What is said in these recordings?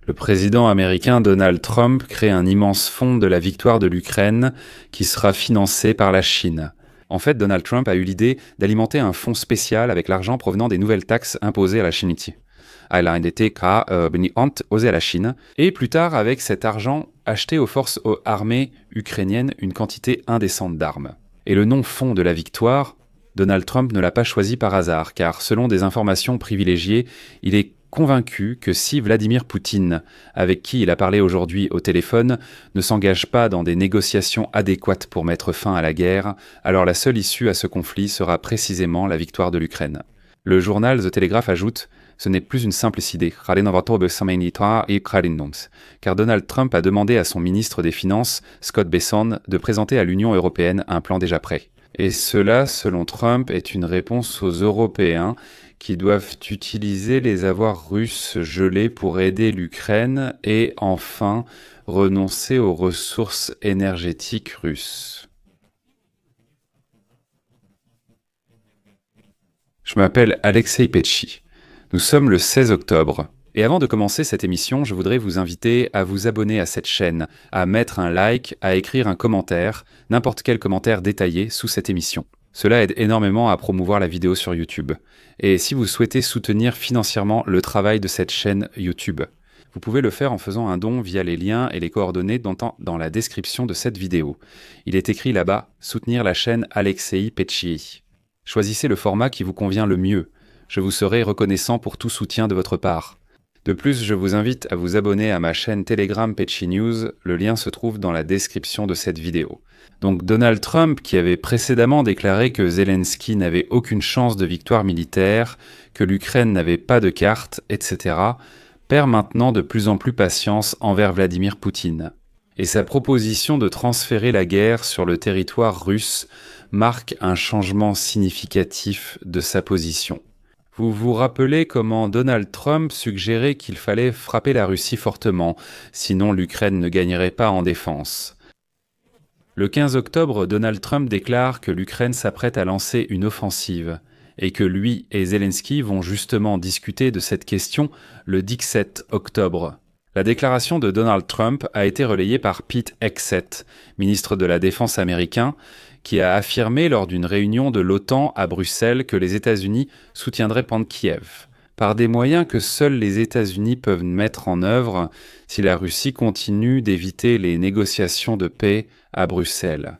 Le président américain Donald Trump crée un immense fonds de la victoire de l'Ukraine qui sera financé par la Chine. En fait, Donald Trump a eu l'idée d'alimenter un fonds spécial avec l'argent provenant des nouvelles taxes imposées à la Chine. Elle a été osée à la Chine, et plus tard, avec cet argent, acheté aux forces armées ukrainiennes une quantité indécente d'armes. Et le nom fonds de la victoire, Donald Trump ne l'a pas choisi par hasard, car selon des informations privilégiées, il est convaincu que si Vladimir Poutine, avec qui il a parlé aujourd'hui au téléphone, ne s'engage pas dans des négociations adéquates pour mettre fin à la guerre, alors la seule issue à ce conflit sera précisément la victoire de l'Ukraine. Le journal The Telegraph ajoute « Ce n'est plus une simple idée, car Donald Trump a demandé à son ministre des Finances, Scott Bessent, de présenter à l'Union européenne un plan déjà prêt. » Et cela, selon Trump, est une réponse aux Européens qui doivent utiliser les avoirs russes gelés pour aider l'Ukraine et enfin renoncer aux ressources énergétiques russes. Je m'appelle Alexei Petchi. Nous sommes le 16 octobre. Et avant de commencer cette émission, je voudrais vous inviter à vous abonner à cette chaîne, à mettre un like, à écrire un commentaire, n'importe quel commentaire détaillé sous cette émission. Cela aide énormément à promouvoir la vidéo sur YouTube. Et si vous souhaitez soutenir financièrement le travail de cette chaîne YouTube, vous pouvez le faire en faisant un don via les liens et les coordonnées dans la description de cette vidéo. Il est écrit là-bas « Soutenir la chaîne Alexei Petchi ». Choisissez le format qui vous convient le mieux. Je vous serai reconnaissant pour tout soutien de votre part. De plus, je vous invite à vous abonner à ma chaîne Telegram Petchi News, le lien se trouve dans la description de cette vidéo. Donc Donald Trump, qui avait précédemment déclaré que Zelensky n'avait aucune chance de victoire militaire, que l'Ukraine n'avait pas de carte, etc., perd maintenant de plus en plus patience envers Vladimir Poutine. Et sa proposition de transférer la guerre sur le territoire russe marque un changement significatif de sa position. Vous vous rappelez comment Donald Trump suggérait qu'il fallait frapper la Russie fortement, sinon l'Ukraine ne gagnerait pas en défense. Le 15 octobre, Donald Trump déclare que l'Ukraine s'apprête à lancer une offensive et que lui et Zelensky vont justement discuter de cette question le 17 octobre. La déclaration de Donald Trump a été relayée par Pete Hegseth, ministre de la Défense américain, qui a affirmé lors d'une réunion de l'OTAN à Bruxelles que les États-Unis soutiendraient Kiev, par des moyens que seuls les États-Unis peuvent mettre en œuvre si la Russie continue d'éviter les négociations de paix à Bruxelles.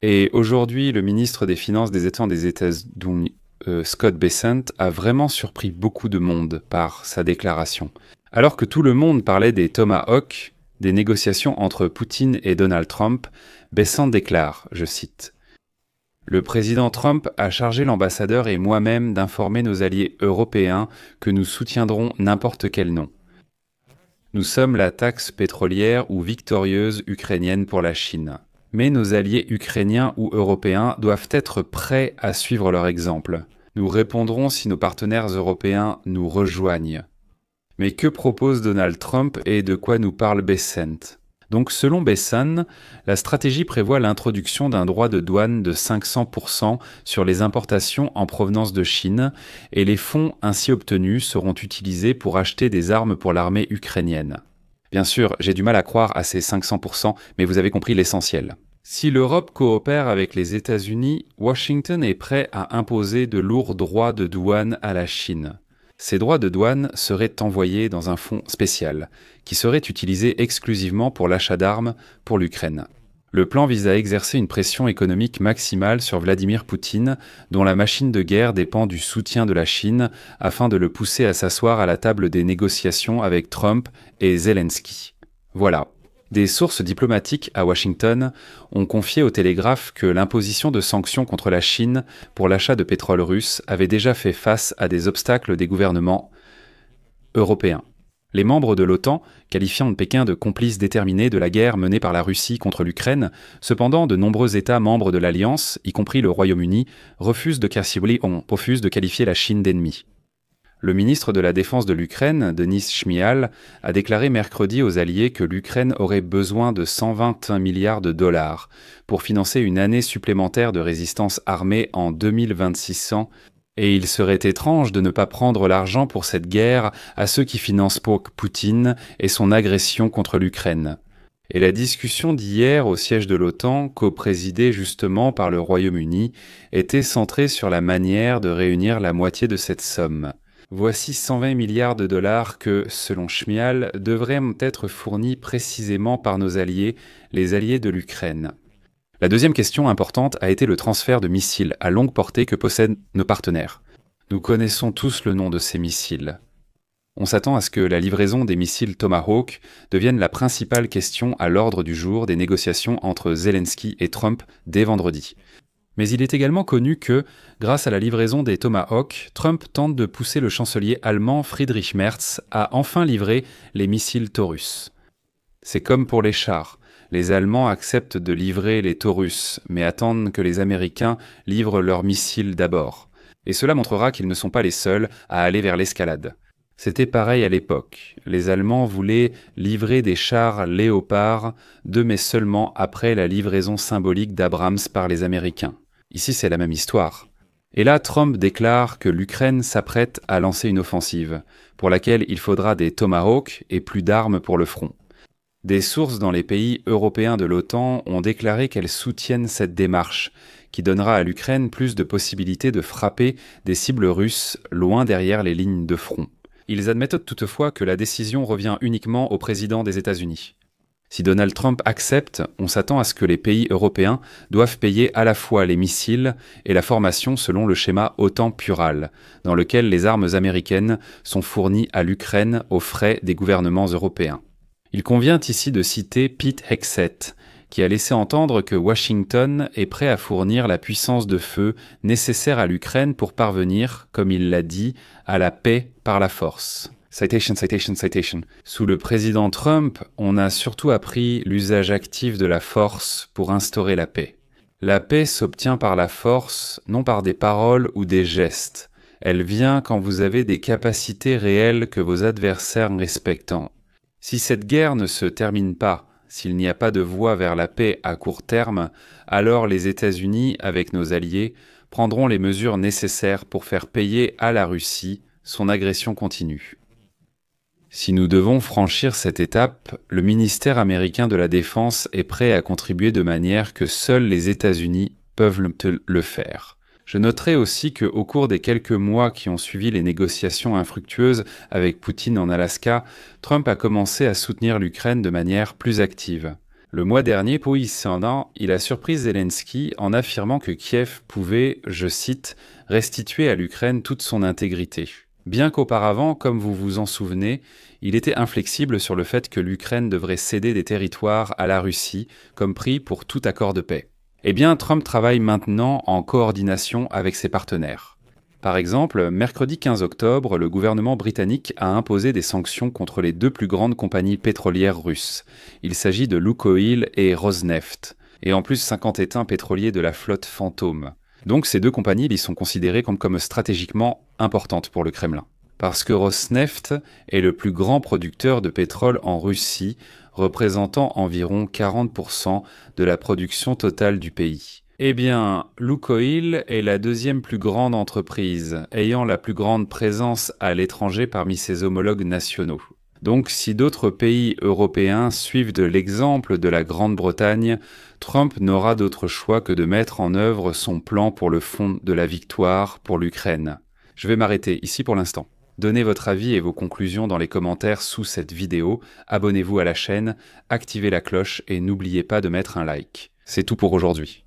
Et aujourd'hui, le ministre des Finances des États-Unis, Scott Bessent, a vraiment surpris beaucoup de monde par sa déclaration. Alors que tout le monde parlait des Tomahawks, des négociations entre Poutine et Donald Trump, Bessent déclare, je cite, « Le président Trump a chargé l'ambassadeur et moi-même d'informer nos alliés européens que nous soutiendrons n'importe quel nom. Nous sommes la taxe pétrolière ou victorieuse ukrainienne pour la Chine. Mais nos alliés ukrainiens ou européens doivent être prêts à suivre leur exemple. Nous répondrons si nos partenaires européens nous rejoignent. » Mais que propose Donald Trump et de quoi nous parle Bessent? Donc selon Bessent, la stratégie prévoit l'introduction d'un droit de douane de 500% sur les importations en provenance de Chine et les fonds ainsi obtenus seront utilisés pour acheter des armes pour l'armée ukrainienne. Bien sûr, j'ai du mal à croire à ces 500%, mais vous avez compris l'essentiel. Si l'Europe coopère avec les États-Unis, Washington est prêt à imposer de lourds droits de douane à la Chine. Ces droits de douane seraient envoyés dans un fonds spécial, qui serait utilisé exclusivement pour l'achat d'armes pour l'Ukraine. Le plan vise à exercer une pression économique maximale sur Vladimir Poutine, dont la machine de guerre dépend du soutien de la Chine, afin de le pousser à s'asseoir à la table des négociations avec Trump et Zelensky. Voilà. Des sources diplomatiques à Washington ont confié au Télégraphe que l'imposition de sanctions contre la Chine pour l'achat de pétrole russe avait déjà fait face à des obstacles des gouvernements européens. Les membres de l'OTAN, qualifiant Pékin de complice déterminé de la guerre menée par la Russie contre l'Ukraine, cependant de nombreux États membres de l'Alliance, y compris le Royaume-Uni, refusent de qualifier la Chine d'ennemi. Le ministre de la Défense de l'Ukraine, Denis Shmyhal, a déclaré mercredi aux Alliés que l'Ukraine aurait besoin de 121 milliards de dollars pour financer une année supplémentaire de résistance armée en 2600, et il serait étrange de ne pas prendre l'argent pour cette guerre à ceux qui financent Poutine et son agression contre l'Ukraine. Et la discussion d'hier au siège de l'OTAN, coprésidée justement par le Royaume-Uni, était centrée sur la manière de réunir la moitié de cette somme. Voici 120 milliards de dollars que, selon Shmyhal, devraient être fournis précisément par nos alliés, les alliés de l'Ukraine. La deuxième question importante a été le transfert de missiles à longue portée que possèdent nos partenaires. Nous connaissons tous le nom de ces missiles. On s'attend à ce que la livraison des missiles Tomahawk devienne la principale question à l'ordre du jour des négociations entre Zelensky et Trump dès vendredi. Mais il est également connu que, grâce à la livraison des Tomahawk, Trump tente de pousser le chancelier allemand Friedrich Merz à enfin livrer les missiles Taurus. C'est comme pour les chars. Les Allemands acceptent de livrer les Taurus, mais attendent que les Américains livrent leurs missiles d'abord. Et cela montrera qu'ils ne sont pas les seuls à aller vers l'escalade. C'était pareil à l'époque. Les Allemands voulaient livrer des chars Léopard 2, mais seulement après la livraison symbolique d'Abrams par les Américains. Ici, c'est la même histoire. Et là, Trump déclare que l'Ukraine s'apprête à lancer une offensive, pour laquelle il faudra des Tomahawk et plus d'armes pour le front. Des sources dans les pays européens de l'OTAN ont déclaré qu'elles soutiennent cette démarche, qui donnera à l'Ukraine plus de possibilités de frapper des cibles russes loin derrière les lignes de front. Ils admettent toutefois que la décision revient uniquement au président des États-Unis. Si Donald Trump accepte, on s'attend à ce que les pays européens doivent payer à la fois les missiles et la formation selon le schéma OTAN-Plural, dans lequel les armes américaines sont fournies à l'Ukraine aux frais des gouvernements européens. Il convient ici de citer Pete Hegseth, qui a laissé entendre que Washington est prêt à fournir la puissance de feu nécessaire à l'Ukraine pour parvenir, comme il l'a dit, à la paix par la force. Citation. Sous le président Trump, on a surtout appris l'usage actif de la force pour instaurer la paix. La paix s'obtient par la force, non par des paroles ou des gestes. Elle vient quand vous avez des capacités réelles que vos adversaires respectent. Si cette guerre ne se termine pas, s'il n'y a pas de voie vers la paix à court terme, alors les États-Unis, avec nos alliés, prendront les mesures nécessaires pour faire payer à la Russie son agression continue. Si nous devons franchir cette étape, le ministère américain de la Défense est prêt à contribuer de manière que seuls les États-Unis peuvent le faire. Je noterai aussi qu'au cours des quelques mois qui ont suivi les négociations infructueuses avec Poutine en Alaska, Trump a commencé à soutenir l'Ukraine de manière plus active. Le mois dernier, il a surpris Zelensky en affirmant que Kiev pouvait, je cite, « restituer à l'Ukraine toute son intégrité ». Bien qu'auparavant, comme vous vous en souvenez, il était inflexible sur le fait que l'Ukraine devrait céder des territoires à la Russie comme prix pour tout accord de paix. Eh bien, Trump travaille maintenant en coordination avec ses partenaires. Par exemple, mercredi 15 octobre, le gouvernement britannique a imposé des sanctions contre les deux plus grandes compagnies pétrolières russes. Il s'agit de Lukoil et Rosneft, et en plus 50 étains pétroliers de la flotte Fantôme. Donc ces deux compagnies y sont considérées comme stratégiquement importantes pour le Kremlin. Parce que Rosneft est le plus grand producteur de pétrole en Russie, représentant environ 40% de la production totale du pays. Eh bien, Lukoil est la deuxième plus grande entreprise, ayant la plus grande présence à l'étranger parmi ses homologues nationaux. Donc, si d'autres pays européens suivent de l'exemple de la Grande-Bretagne, Trump n'aura d'autre choix que de mettre en œuvre son plan pour le fond de la victoire pour l'Ukraine. Je vais m'arrêter ici pour l'instant. Donnez votre avis et vos conclusions dans les commentaires sous cette vidéo, abonnez-vous à la chaîne, activez la cloche et n'oubliez pas de mettre un like. C'est tout pour aujourd'hui.